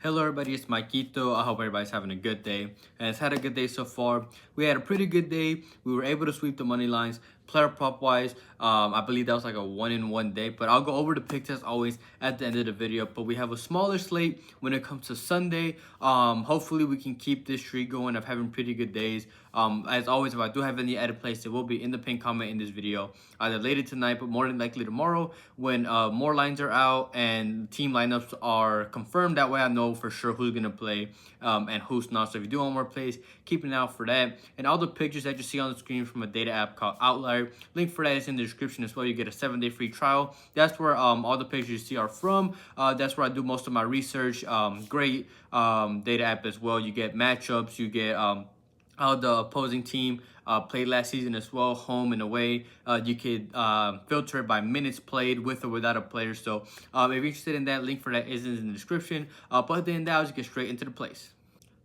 Hello everybody, it's Maikito. I hope everybody's having a good day and it's had a good day so far. We had a pretty good day. We were able to sweep the money lines. Player prop wise, I believe that was like a 1-in-1 day, but I'll go over the picks as always at the end of the video. But we have a smaller slate when it comes to Sunday. Hopefully we can keep this streak going of having pretty good days. As always, if I do have any added plays, it will be in the pinned comment in this video, either later tonight, but more than likely tomorrow when more lines are out and team lineups are confirmed. That way I know for sure who's gonna play and who's not. So if you do want more plays, keep an eye out for that. And all the pictures that you see on the screen from a data app called Outlier, link for that is in the description as well. You get a 7-day free trial. That's where all the pictures you see are from. That's where I do most of my research. Great data app as well. You get matchups, you get how the opposing team played last season as well, home and away. You could filter it by minutes played with or without a player. So if you're interested in that, link for that is in the description. But then that, I'll just get straight into the plays.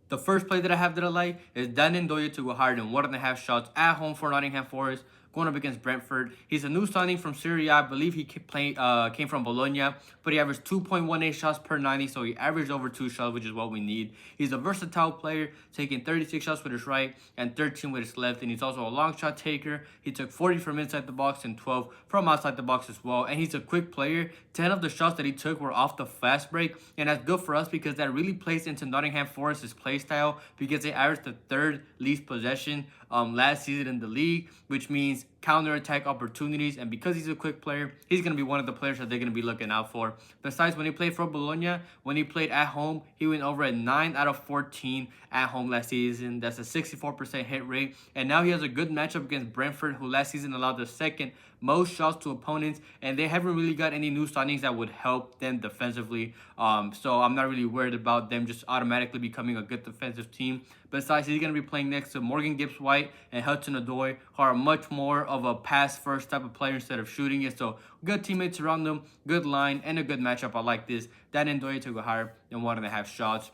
The first play that I have that I like is Ndoye to go higher than 1.5 shots at home for Nottingham Forest, going up against Brentford. He's a new signing from Serie A. I believe he came from Bologna, but he averaged 2.18 shots per 90, so he averaged over 2 shots, which is what we need. He's a versatile player, taking 36 shots with his right and 13 with his left, and he's also a long shot taker. He took 40 from inside the box and 12 from outside the box as well, and he's a quick player. 10 of the shots that he took were off the fast break, and that's good for us because that really plays into Nottingham Forest's play style because they averaged the third least possession last season in the league, which means counter-attack opportunities. And because he's a quick player, he's going to be one of the players that they're going to be looking out for. Besides, when he played for Bologna, when he played at home, he went over at 9 out of 14 at home last season. That's a 64% hit rate. And now he has a good matchup against Brentford, who last season allowed the second most shots to opponents, and they haven't really got any new signings that would help them defensively. So I'm not really worried about them just automatically becoming a good defensive team. Besides, he's going to be playing next to Morgan Gibbs-White and Ndoye, who are much more of a pass-first type of player instead of shooting it. So good teammates around them, good line, and a good matchup. I like this. Ndoye to go higher than 1.5 shots.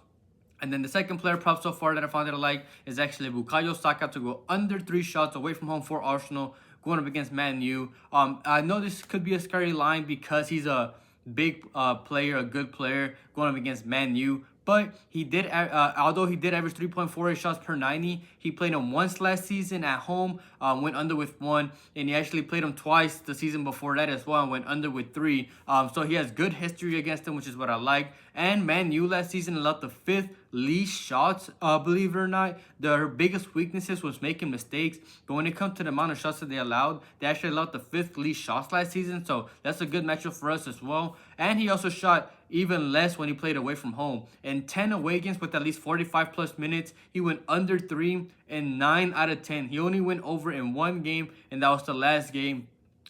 And then the second player prop so far that I found that I like is actually Bukayo Saka to go under 3 shots away from home for Arsenal, going up against Man U. I know this could be a scary line because he's a big player, a good player, going up against Man U. But he did, although he did average 3.48 shots per 90, he played him once last season at home, went under with 1, and he actually played him twice the season before that as well and went under with 3. So he has good history against him, which is what I like. And Man U last season allowed the 5th least shots, believe it or not. Their biggest weaknesses was making mistakes. But when it comes to the amount of shots that they allowed, they actually allowed the 5th least shots last season. So that's a good matchup for us as well. And he also shot even less when he played away from home. In 10 away games with at least 45 plus minutes, he went under 3 in 9 out of 10. He only went over in 1 game, and that was the last game.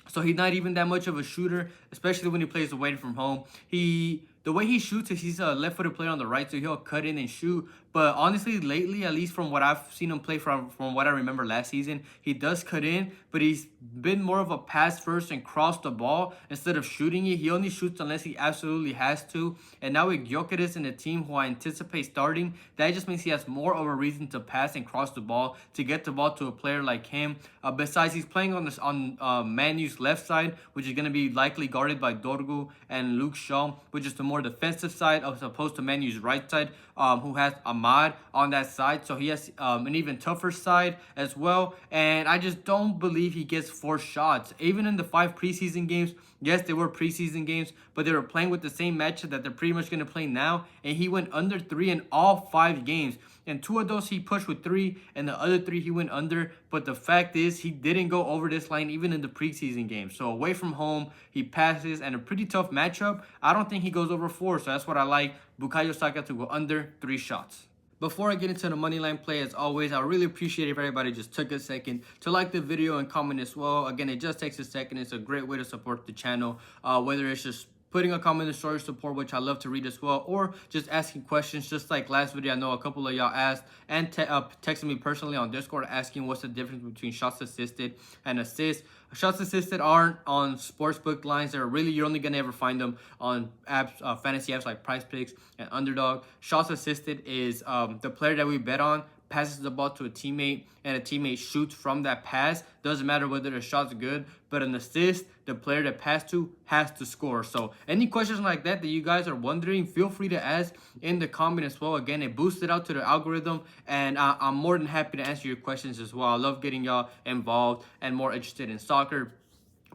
So he's not even that much of a shooter, especially when he plays away from home. The way he shoots is he's a left-footed player on the right, so he'll cut in and shoot. But honestly, lately, at least from what I've seen him play from what I remember last season, he does cut in, but he's been more of a pass first and cross the ball instead of shooting it. He only shoots unless he absolutely has to. And now with Gyökeres in the team, who I anticipate starting, that just means he has more of a reason to pass and cross the ball to get the ball to a player like him. Besides, he's playing on Man U's left side, which is going to be likely guarded by Dorgu and Luke Shaw, which is the more defensive side as opposed to Man U's right side, who has Ahmad on that side. So he has an even tougher side as well. And I just don't believe he gets 4 shots. Even in the 5 preseason games, yes, they were preseason games, but they were playing with the same matchup that they're pretty much going to play now. And he went under 3 in all 5 games. And 2 of those he pushed with 3, and the other 3 he went under. But the fact is, he didn't go over this line even in the preseason game. So away from home, he passes, and a pretty tough matchup. I don't think he goes over 4, so that's what I like. Bukayo Saka to go under 3 shots. Before I get into the money line play, as always, I really appreciate if everybody just took a second to like the video and comment as well. Again, it just takes a second. It's a great way to support the channel, whether it's just putting a comment in the story support, which I love to read as well, or just asking questions, just like last video. I know a couple of y'all asked and texted me personally on Discord asking what's the difference between shots assisted and assists. Shots assisted aren't on sportsbook lines. They're really, you're only gonna ever find them on apps, fantasy apps like Prize Picks and Underdog. Shots assisted is the player that we bet on passes the ball to a teammate and a teammate shoots from that pass, doesn't matter whether the shot's good, but an assist, the player that passed to has to score. So any questions like that you guys are wondering, feel free to ask in the comment as well. Again, it boosts it out to the algorithm, and I'm more than happy to answer your questions as well. I love getting y'all involved and more interested in soccer.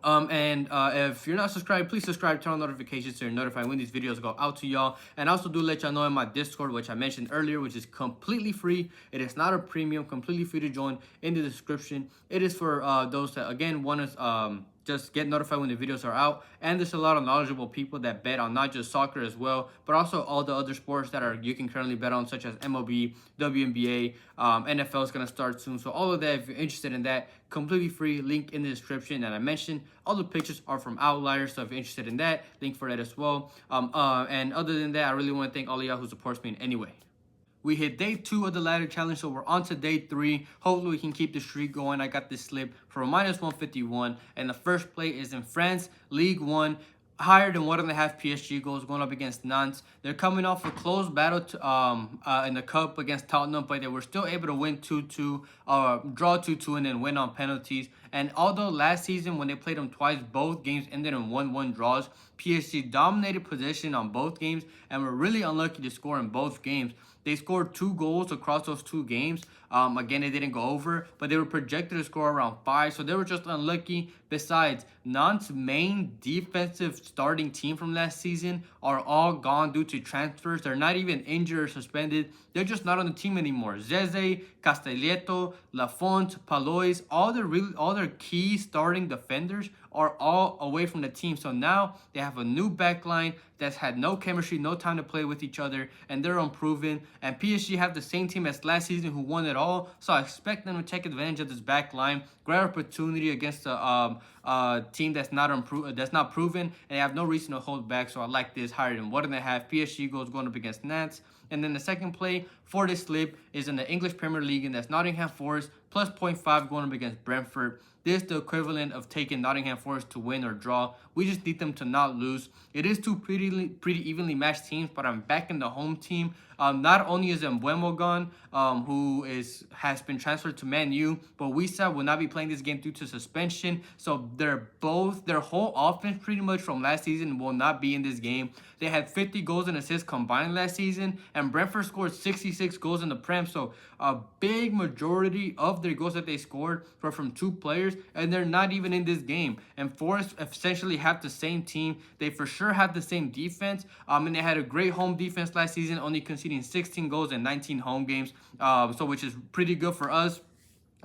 If you're not subscribed, please subscribe, turn on notifications so you're notified when these videos go out to y'all. And I also do let y'all know in my Discord, which I mentioned earlier, which is completely free. It is not a premium, completely free to join, in the description. It is for those that, again, want to just get notified when the videos are out. And there's a lot of knowledgeable people that bet on not just soccer as well, but also all the other sports that you can currently bet on, such as MLB, WNBA, NFL is going to start soon. So all of that, if you're interested in that, completely free, link in the description. And I mentioned all the pictures are from Outlier, so if you're interested in that, link for that as well. And other than that, I really want to thank all of y'all who supports me in any way. We hit day 2 of the ladder challenge, so we're on to day 3. Hopefully we can keep the streak going. I got this slip for a -151, and the first play is in France, League 1. Higher than 1.5 PSG goals, going up against Nantes. They're coming off a close battle in the cup against Tottenham, but they were still able to win 2-2, draw 2-2, and then win on penalties. And although last season when they played them twice, both games ended in 1-1 draws, PSG dominated possession on both games and were really unlucky to score in both games. They scored 2 goals across those 2 games. Again, it didn't go over, but they were projected to score around 5, so they were just unlucky. Besides, Nantes' main defensive starting team from last season are all gone due to transfers. They're not even injured or suspended. They're just not on the team anymore. Zeze, Castelletto, Lafont, Palois, all their key starting defenders are all away from the team. So now they have a new backline that's had no chemistry, no time to play with each other, and they're unproven. And PSG have the same team as last season who won it all. So I expect them to take advantage of this backline, great opportunity against a team that's not proven, and they have no reason to hold back. So I like this higher than 1.5 PSG goals going up against Nantes. And then the second play for this slip is in the English Premier League, and that's Nottingham Forest plus 0.5 going up against Brentford. This is the equivalent of taking Nottingham Forest to win or draw. We just need them to not lose. It is 2 pretty evenly matched teams, but I'm backing the home team. Not only is Mbuemo gone, who has been transferred to Man U, but Wisa will not be playing this game due to suspension. So their whole offense pretty much from last season will not be in this game. They had 50 goals and assists combined last season, and Brentford scored 66 goals in the Prem. So a big majority of their goals that they scored were from 2 players, and they're not even in this game. And Forest essentially have the same team. They for sure have the same defense, and they had a great home defense last season, only conceding 16 goals in 19 home games, so which is pretty good for us.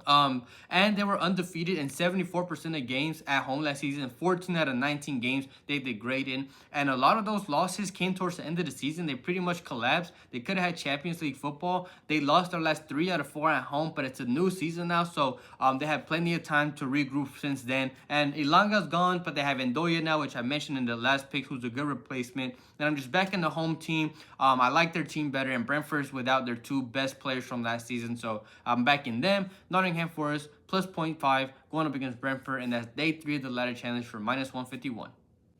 And they were undefeated in 74% of games at home last season. 14 out of 19 games they did great in, and a lot of those losses came towards the end of the season. They pretty much collapsed. They could have had Champions League football. They lost their last 3 out of 4 at home, but it's a new season now, so they have plenty of time to regroup since then. And Ilanga's gone, but they have Ndoye now, which I mentioned in the last pick, who's a good replacement. And I'm just backing the home team. I like their team better, and Brentford's without their 2 best players from last season, so I'm backing them. Nottingham Forest plus 0.5 going up against Brentford, and that's day 3 of the ladder challenge for -151.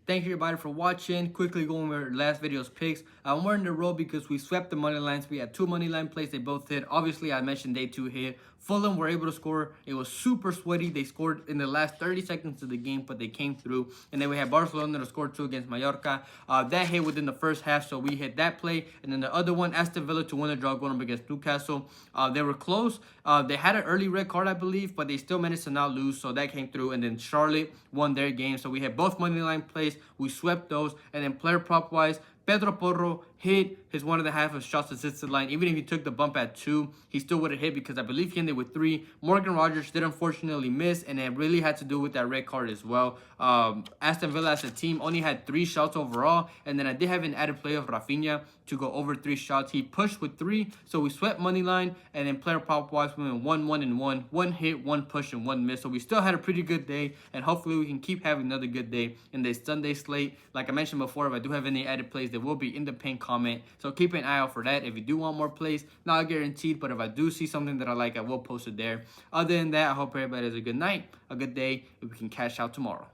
Thank you everybody for watching. Quickly going over last video's picks. We're in a row because we swept the money lines. We had 2 money line plays. They both hit. Obviously, I mentioned day 2 hit. Fulham were able to score. It was super sweaty. They scored in the last 30 seconds of the game, but they came through. And then we had Barcelona to score 2 against Mallorca. That hit within the first half, so we hit that play. And then the other one, Aston Villa to win a draw going up against Newcastle. They were close. They had an early red card, I believe, but they still managed to not lose, so that came through. And then Charlotte won their game. So we had both money line plays. We swept those. And then player prop wise, Pedro Porro hit his 1.5 of shots assisted line. Even if he took the bump at 2, he still would have hit because I believe he ended with 3. Morgan Rogers did unfortunately miss, and it really had to do with that red card as well. Aston Villa as a team only had 3 shots overall, and then I did have an added play of Rafinha to go over 3 shots. He pushed with 3, so we swept money line, and then player prop wise we went 1-1-1, 1 hit, 1 push, and 1 miss. So we still had a pretty good day, and hopefully we can keep having another good day in this Sunday slate. Like I mentioned before, if I do have any added plays, they will be in the pinned comment, so keep an eye out for that. If you do want more plays, not guaranteed, but if I do see something that I like, I will post it there. Other than that, I hope everybody has a good night, a good day, and we can cash out tomorrow.